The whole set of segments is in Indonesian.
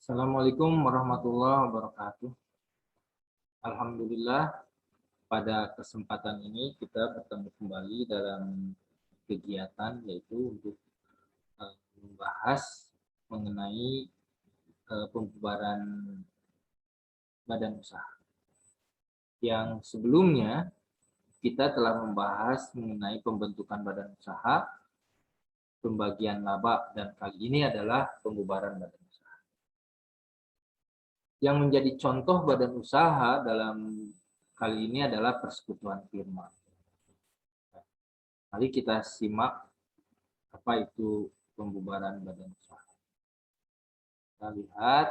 Assalamualaikum warahmatullahi wabarakatuh. Alhamdulillah, pada kesempatan ini kita bertemu kembali dalam kegiatan yaitu untuk membahas mengenai pembubaran badan usaha. Yang sebelumnya kita telah membahas mengenai pembentukan badan usaha, pembagian laba, dan kali ini adalah pembubaran badan usaha. Yang menjadi contoh badan usaha dalam kali ini adalah persekutuan firma. Mari kita simak apa itu pembubaran badan usaha. Kita lihat.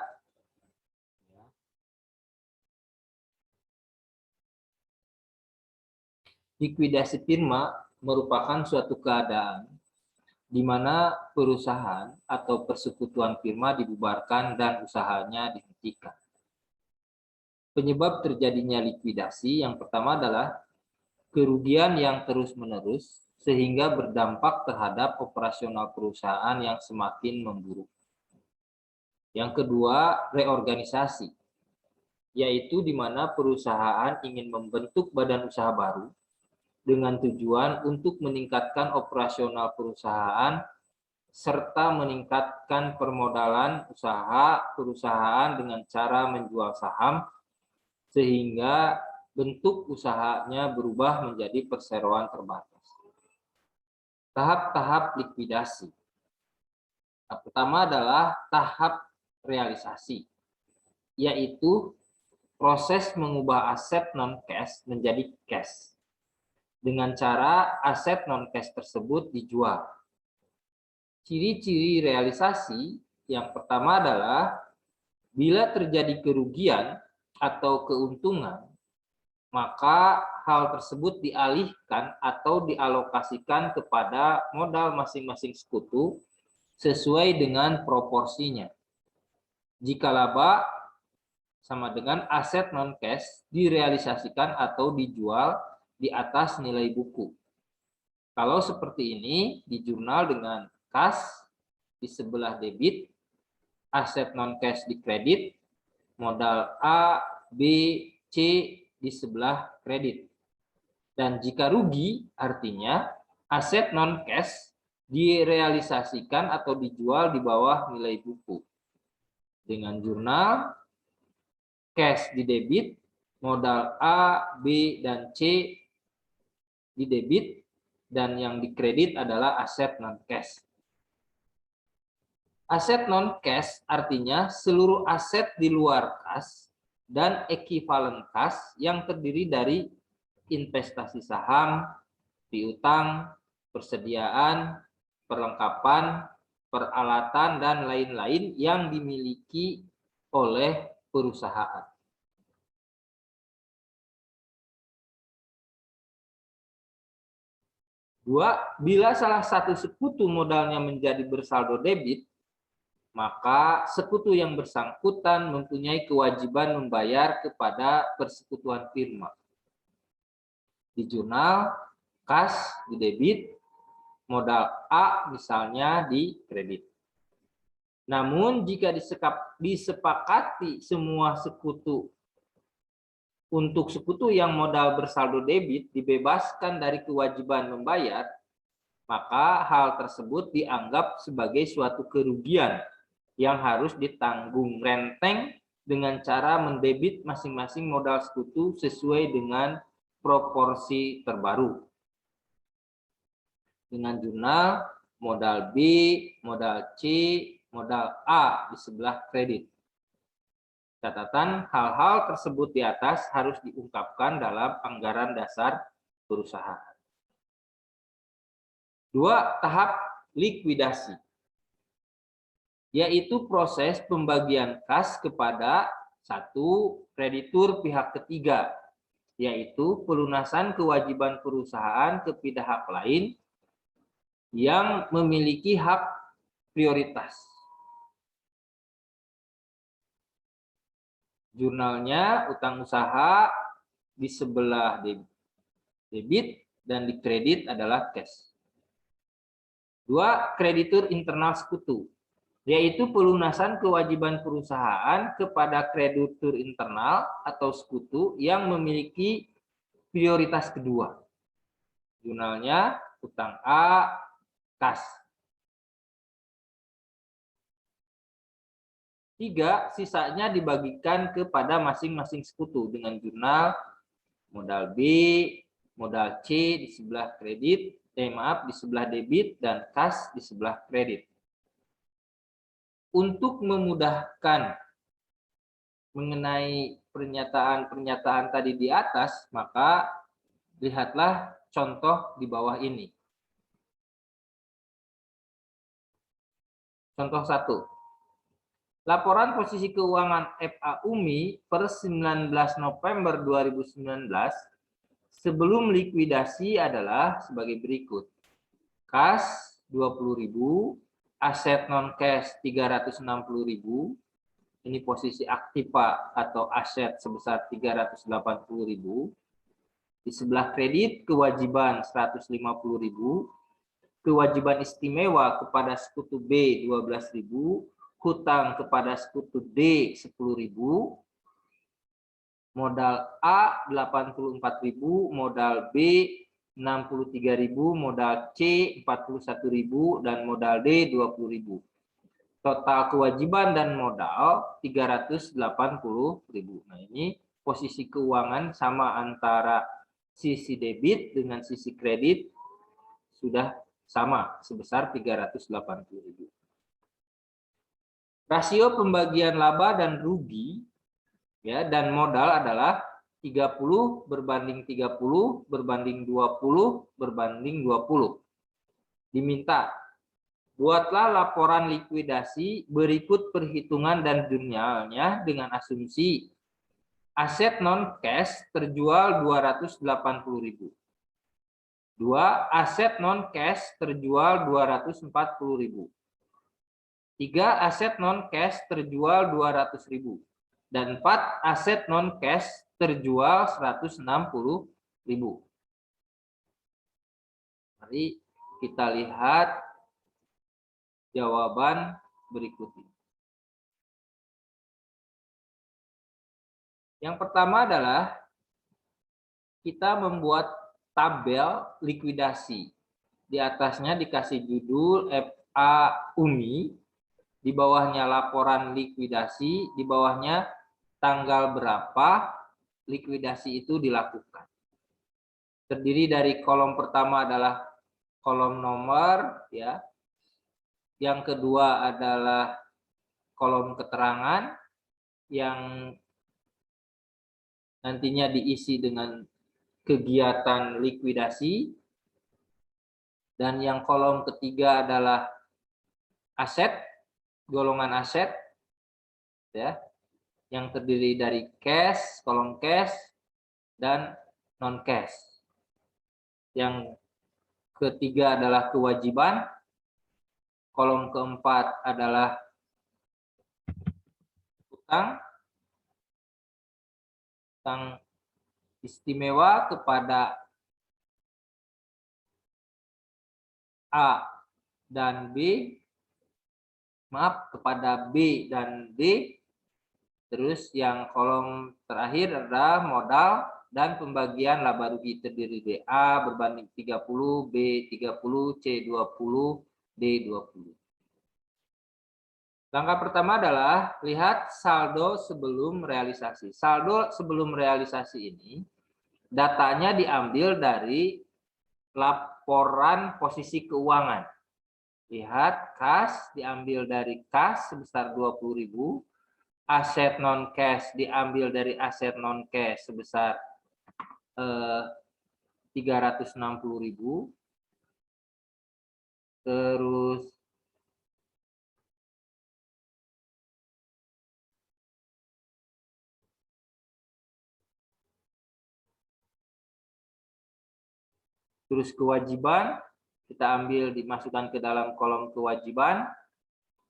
Likuidasi firma merupakan suatu keadaan di mana perusahaan atau persekutuan firma dibubarkan dan usahanya dihentikan. Penyebab terjadinya likuidasi yang pertama adalah kerugian yang terus-menerus sehingga berdampak terhadap operasional perusahaan yang semakin memburuk. Yang kedua, reorganisasi, yaitu di mana perusahaan ingin membentuk badan usaha baru dengan tujuan untuk meningkatkan operasional perusahaan serta meningkatkan permodalan usaha perusahaan dengan cara menjual saham sehingga bentuk usahanya berubah menjadi perseroan terbatas. Tahap-tahap likuidasi. Tahap pertama adalah tahap realisasi, yaitu proses mengubah aset non-cash menjadi cash dengan cara aset non-cash tersebut dijual. Ciri-ciri realisasi yang pertama adalah bila terjadi kerugian atau keuntungan, maka hal tersebut dialihkan atau dialokasikan kepada modal masing-masing sekutu sesuai dengan proporsinya. Jika laba sama dengan aset non-cash direalisasikan atau dijual di atas nilai buku. Kalau seperti ini di jurnal dengan kas di sebelah debit, aset non-cash di kredit, modal A, B, C di sebelah kredit. Dan jika rugi, artinya aset non-cash direalisasikan atau dijual di bawah nilai buku. Dengan jurnal, cash di debit, modal A, B, dan C di debit, dan yang di kredit adalah aset non-cash. Aset non-cash artinya seluruh aset di luar kas dan ekivalen kas yang terdiri dari investasi saham, piutang, persediaan, perlengkapan, peralatan, dan lain-lain yang dimiliki oleh perusahaan. Dua, bila salah satu sekutu modalnya menjadi bersaldo debit, maka sekutu yang bersangkutan mempunyai kewajiban membayar kepada persekutuan firma. Di jurnal, kas di debit, modal A misalnya di kredit. Namun jika disepakati semua sekutu untuk sekutu yang modal bersaldo debit dibebaskan dari kewajiban membayar, maka hal tersebut dianggap sebagai suatu kerugian yang harus ditanggung renteng dengan cara mendebit masing-masing modal sekutu sesuai dengan proporsi terbaru. Dengan jurnal, modal B, modal C, modal A di sebelah kredit. Catatan, hal-hal tersebut di atas harus diungkapkan dalam anggaran dasar perusahaan. Dua, tahap likuidasi, yaitu proses pembagian kas kepada satu kreditur pihak ketiga, yaitu pelunasan kewajiban perusahaan ke pihak lain yang memiliki hak prioritas. Jurnalnya utang usaha di sebelah debit dan di kredit adalah cash. Dua, kreditur internal sekutu, yaitu pelunasan kewajiban perusahaan kepada kreditur internal atau sekutu yang memiliki prioritas kedua. Jurnalnya utang A, kas. 3, sisanya dibagikan kepada masing-masing sekutu dengan jurnal modal B, modal C di sebelah kredit, di sebelah debit, dan kas di sebelah kredit. Untuk memudahkan mengenai pernyataan-pernyataan tadi di atas, maka lihatlah contoh di bawah ini. Contoh 1. Laporan posisi keuangan FA UMI per 19 November 2019 sebelum likuidasi adalah sebagai berikut. Kas 20.000, aset non cash 360.000. Ini posisi aktiva atau aset sebesar 380.000. Di sebelah kredit kewajiban 150.000. Kewajiban istimewa kepada sekutu B 12.000, hutang kepada sekutu D 10.000, modal A 84.000, modal B 63.000, modal C 41.000, dan modal D 20.000. Total kewajiban dan modal 380.000. Nah, ini posisi keuangan sama antara sisi debit dengan sisi kredit sudah sama sebesar 380.000. Rasio pembagian laba dan rugi ya dan modal adalah 30 berbanding 30 berbanding 20 berbanding 20. Diminta buatlah laporan likuidasi berikut perhitungan dan jurnalnya dengan asumsi aset non cash terjual 280.000. 2. Aset non cash terjual 240.000. 3. Aset non cash terjual 200.000. Dan 4. Aset non cash terjual 160.000. Mari kita lihat jawaban berikut ini. Yang pertama adalah kita membuat tabel likuidasi. Di atasnya dikasih judul FA UMI, di bawahnya laporan likuidasi, di bawahnya tanggal berapa likuidasi itu dilakukan. Terdiri dari kolom pertama adalah kolom nomor, ya. Yang kedua adalah kolom keterangan yang nantinya diisi dengan kegiatan likuidasi, dan yang kolom ketiga adalah aset, golongan aset, ya, yang terdiri dari cash, kolom cash, dan non cash. Yang ketiga adalah kewajiban, kolom keempat adalah utang istimewa kepada A dan B, kepada B dan D. Terus yang kolom terakhir adalah modal dan pembagian laba rugi terdiri dari A berbanding 30, B 30, C 20, D 20. Langkah pertama adalah lihat saldo sebelum realisasi. Saldo sebelum realisasi ini datanya diambil dari laporan posisi keuangan. Lihat kas diambil dari kas sebesar 20.000, aset non cash diambil dari aset non cash sebesar 360.000. Terus kewajiban kita ambil dimasukkan ke dalam kolom kewajiban,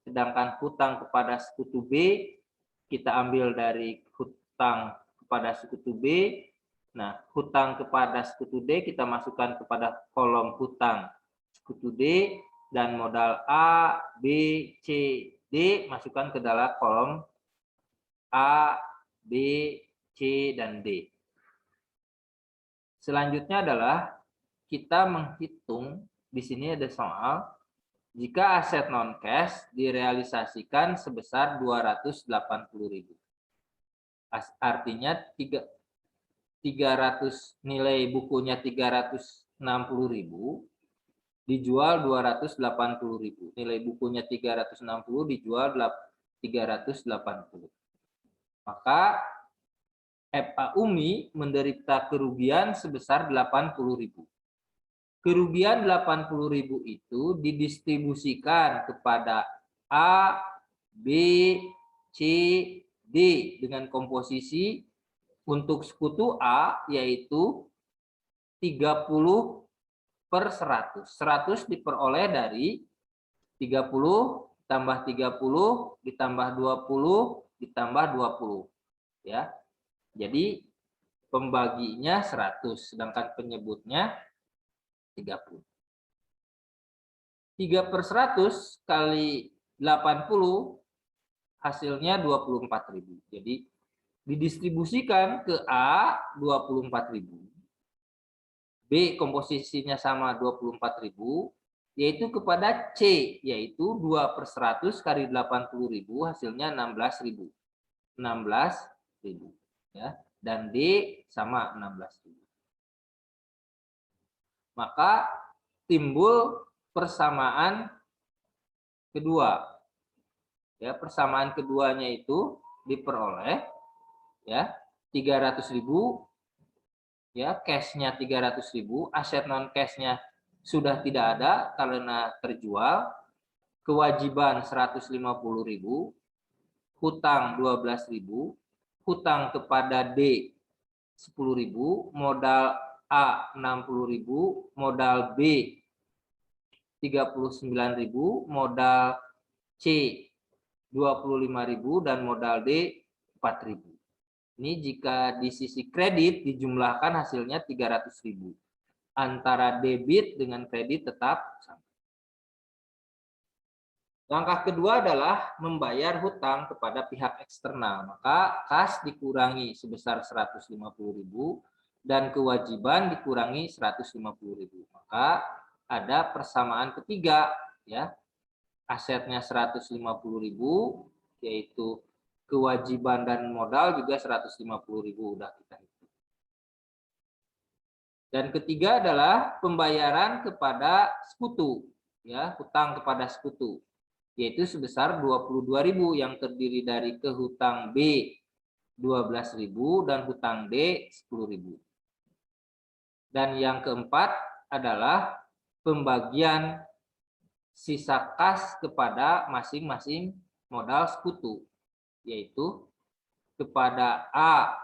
sedangkan hutang kepada sekutu B kita ambil dari hutang kepada sekutu B. Nah, hutang kepada sekutu D kita masukkan kepada kolom hutang sekutu D, dan modal A, B, C, D D masukkan ke dalam kolom A, B, C, dan D. Selanjutnya adalah kita menghitung, di sini ada soal, jika aset non-cash direalisasikan sebesar 280.000. Artinya 300 nilai bukunya 360.000 dijual 280.000. Nilai bukunya 360 dijual 380. Maka FA Umi menderita kerugian sebesar 80.000. Kerugian 80.000 itu didistribusikan kepada A, B, C, D dengan komposisi untuk sekutu A yaitu 30/100. 100 diperoleh dari 30 tambah 30 ditambah 20 ditambah 20. Ya. Jadi pembaginya 100, sedangkan penyebutnya 30. 3/100 kali 80 hasilnya 24.000. Jadi didistribusikan ke A 24.000. B komposisinya sama 24.000, yaitu kepada C, yaitu 2/100 kali 80.000 hasilnya 16.000. 16.000. Ya, dan D sama 16.000. Maka timbul persamaan kedua. Ya, persamaan keduanya itu diperoleh ya 300.000, ya cashnya 300.000, aset non cashnya sudah tidak ada karena terjual, kewajiban 150.000, hutang 12.000, hutang kepada D 10.000, modal A 60.000, modal B 39.000, modal C 25.000, dan modal D 4.000. Ini jika di sisi kredit dijumlahkan hasilnya 300.000. Antara debit dengan kredit tetap sama. Langkah kedua adalah membayar hutang kepada pihak eksternal. Maka kas dikurangi sebesar 150.000 dan kewajiban dikurangi 150.000. Maka ada persamaan ketiga, ya. Asetnya 150.000, yaitu kewajiban dan modal juga 150.000 udah kita hitung. Dan ketiga adalah pembayaran kepada sekutu, ya, hutang kepada sekutu, yaitu sebesar 22.000 yang terdiri dari kehutang B 12.000 dan hutang D 10.000. Dan yang keempat adalah pembagian sisa kas kepada masing-masing modal sekutu, yaitu kepada A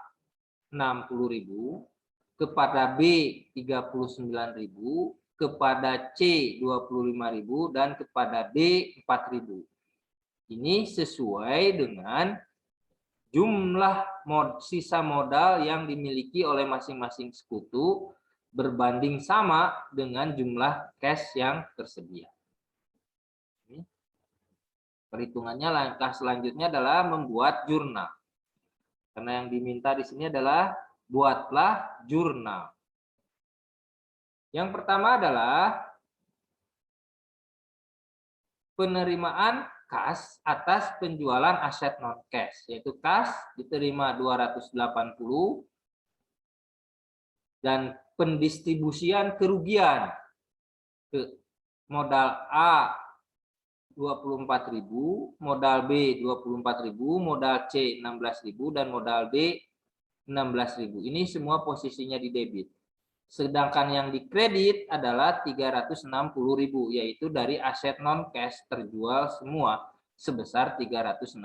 60.000, kepada B 39.000, kepada C 25.000, dan kepada D 4.000. Ini sesuai dengan jumlah sisa modal yang dimiliki oleh masing-masing sekutu berbanding sama dengan jumlah cash yang tersedia. Perhitungannya, langkah selanjutnya adalah membuat jurnal. Karena yang diminta di sini adalah buatlah jurnal. Yang pertama adalah penerimaan kas atas penjualan aset non cash, yaitu kas diterima 280 dan pendistribusian kerugian ke modal A 24.000, modal B 24.000, modal C 16.000, dan modal D 16.000. Ini semua posisinya di debit. Sedangkan yang di kredit adalah 360.000, yaitu dari aset non cash terjual semua sebesar 360.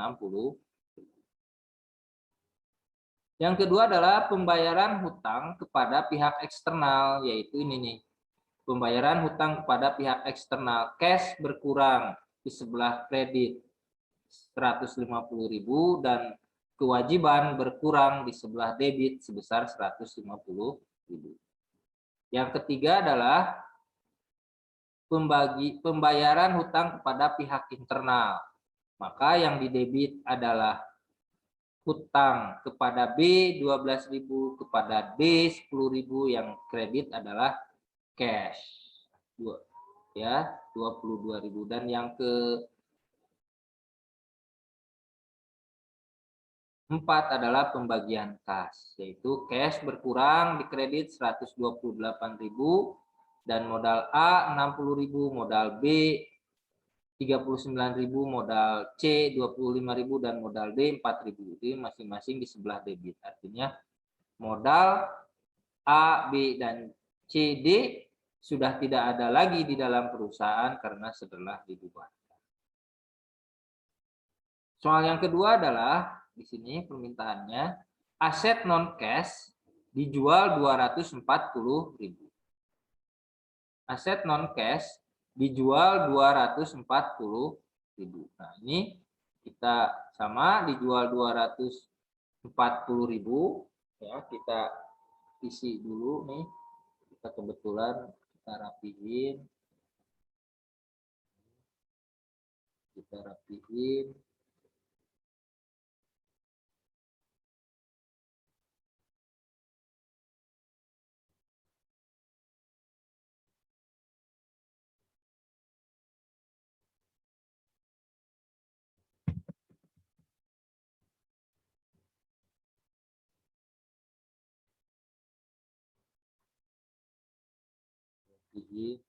Yang kedua adalah pembayaran hutang kepada pihak eksternal, yaitu ini nih. Pembayaran hutang kepada pihak eksternal, cash berkurang di sebelah kredit 150.000 dan kewajiban berkurang di sebelah debit sebesar 150.000. Yang ketiga adalah pembayaran hutang kepada pihak internal. Maka yang didebit adalah hutang kepada B 12.000, kepada D 10.000, yang kredit adalah cash. Ya, 22.000. Dan yang keempat adalah pembagian kas, yaitu cash berkurang di kredit 128.000 dan modal A 60.000, modal B 39.000, modal C 25.000 dan modal D 4.000. Jadi masing-masing di sebelah debit. Artinya modal A, B dan C, D sudah tidak ada lagi di dalam perusahaan karena setelah dibubarkan. Soal yang kedua adalah di sini permintaannya aset non cash dijual 240.000. Aset non cash dijual 240.000. Nah, ini kita sama dijual 240.000 ya, kita isi dulu nih. Kita kebetulan kita rapihin. Kita rapihin. Rapihin.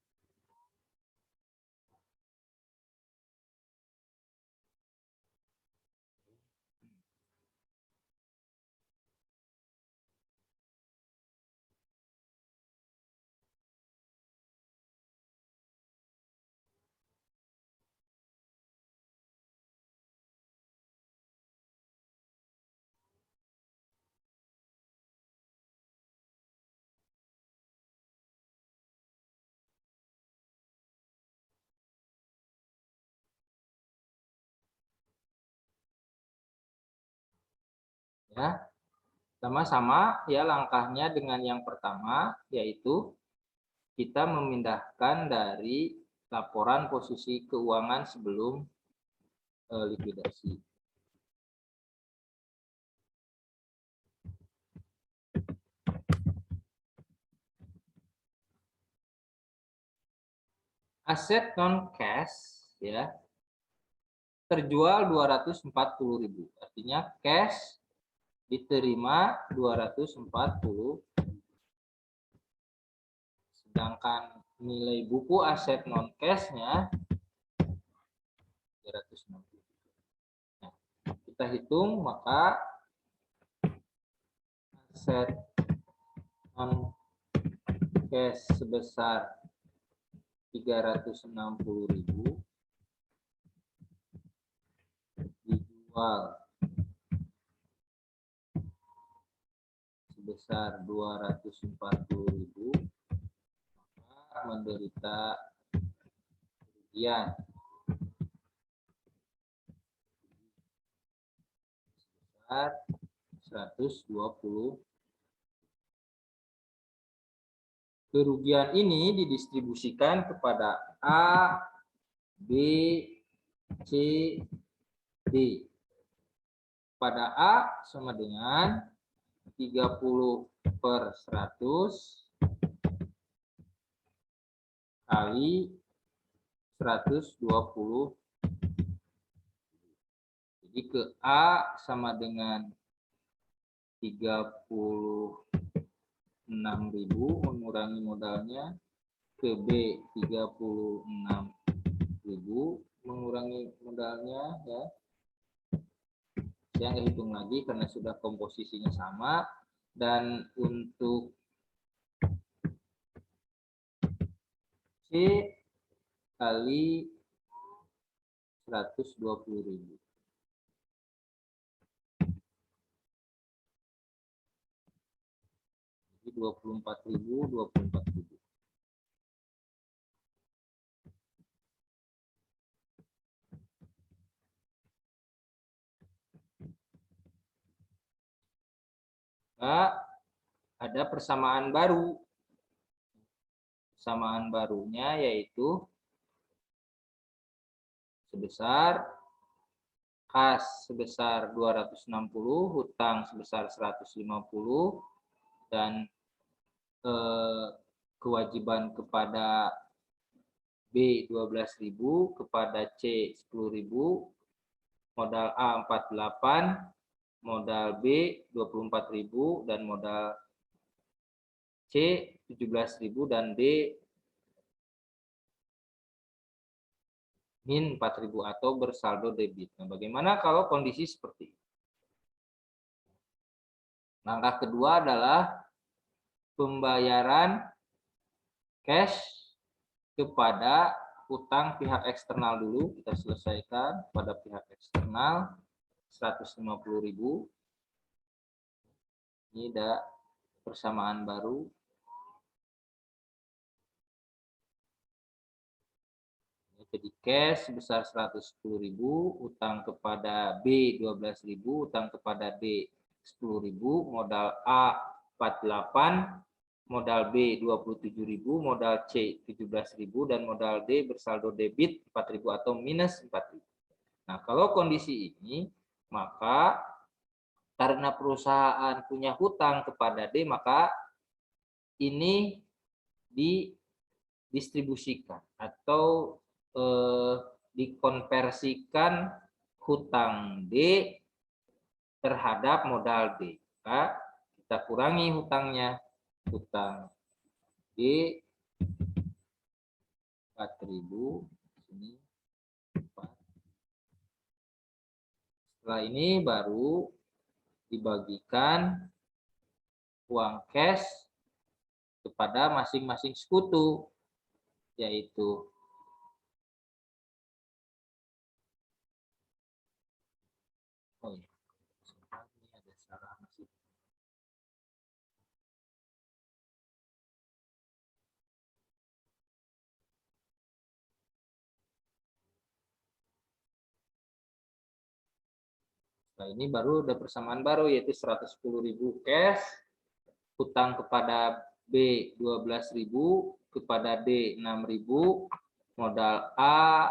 Ya, sama-sama ya langkahnya dengan yang pertama, yaitu kita memindahkan dari laporan posisi keuangan sebelum likuidasi. Aset non cash ya terjual 240.000. Artinya cash diterima 240, sedangkan nilai buku aset non cashnya 360. Nah, kita hitung, maka aset non cash sebesar 360.000 dijual sebesar 240.000, maka menderita kerugian sebesar 120. Kerugian ini didistribusikan kepada A, B, C, D. Pada A sama dengan 30/100 kali 120. Jadi ke A sama dengan 36.000 mengurangi modalnya, ke B 36.000 mengurangi modalnya ya. Saya nggak hitung lagi karena sudah komposisinya sama. Dan untuk C kali 120.000. Jadi 24.000, 24.000. Nah, ada persamaan baru. Persamaan barunya yaitu sebesar kas sebesar 260, hutang sebesar 150, dan kewajiban kepada B 12.000, kepada C 10.000, modal A 48, modal B 24.000, dan modal C 17.000, dan D min 4.000 atau bersaldo debit. Nah, bagaimana kalau kondisi seperti ini? Langkah kedua adalah pembayaran cash kepada hutang pihak eksternal dulu. Kita selesaikan pada pihak eksternal 150.000. Ini ada persamaan baru. Jadi cash sebesar 110.000, utang kepada B 12.000, utang kepada D 10.000, modal A 48, modal B 27.000, modal C 17.000, dan modal D bersaldo debit 4.000 atau minus 4.000. Nah, kalau kondisi ini, maka karena perusahaan punya hutang kepada D, maka ini didistribusikan atau dikonversikan hutang D terhadap modal D. Maka kita kurangi hutangnya. Hutang D 4.000, ini 4. Setelah ini baru dibagikan uang cash kepada masing-masing sekutu, yaitu ini ada salah masih. Nah, ini baru ada persamaan baru, yaitu 110.000 cash, hutang kepada B 12.000, kepada D 6.000, modal A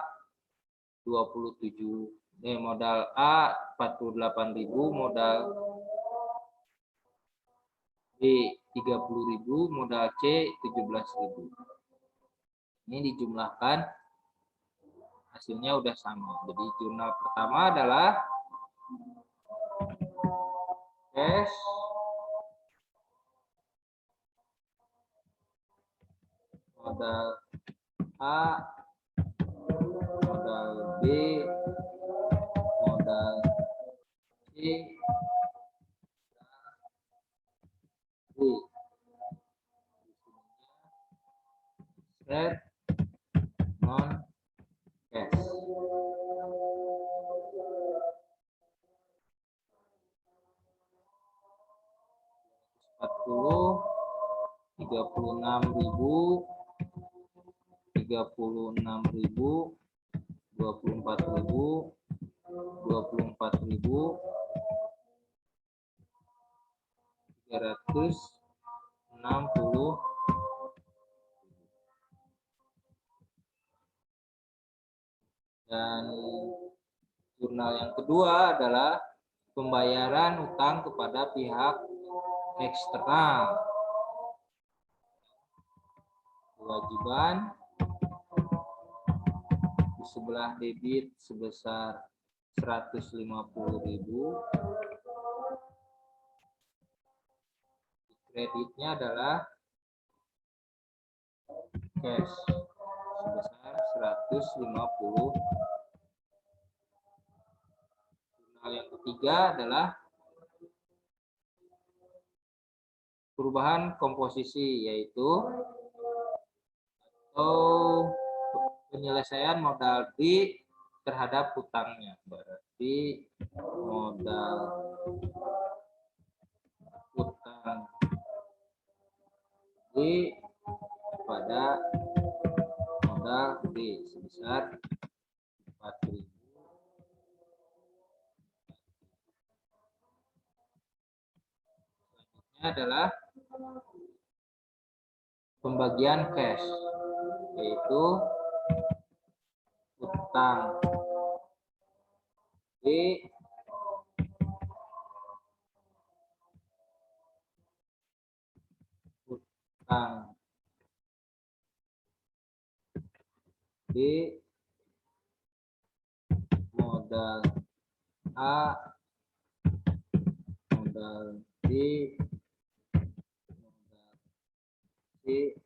27, modal A 48.000, modal B 30.000, modal C 17.000. Ini dijumlahkan, hasilnya udah sama. Jadi jurnal pertama adalah cash modal A, modal B, modal C, D. Spread non cash. Tiga puluh enam ribu, 24.000, 360. Dan jurnal yang kedua adalah pembayaran utang kepada pihak eksternal. Kewajiban di sebelah debit sebesar 150.000. Kreditnya adalah cash sebesar 150. Jurnal yang ketiga adalah perubahan komposisi, yaitu atau penyelesaian modal D terhadap hutangnya. Berarti modal hutang D pada modal D sebesar 4.000. Selanjutnya adalah pembagian cash, yaitu utang D B utang B modal A modal B modal C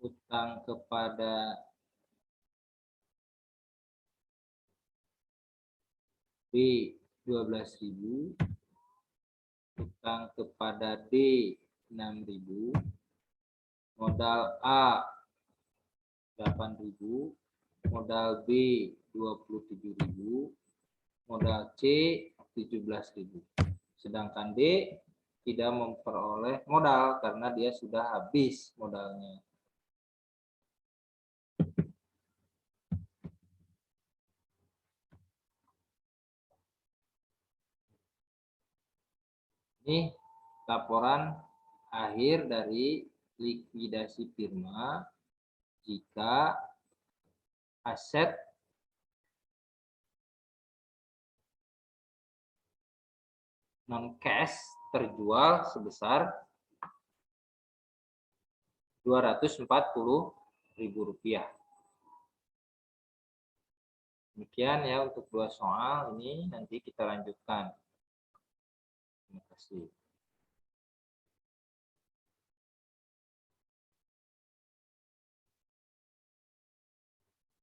utang kepada B 12.000, utang kepada D 6.000, modal A 8.000, modal B 27.000, modal C 17.000. Sedangkan D tidak memperoleh modal karena dia sudah habis modalnya. Ini laporan akhir dari likuidasi firma jika aset non cash terjual sebesar Rp240.000. Demikian ya untuk 2 soal ini, nanti kita lanjutkan. Terima kasih.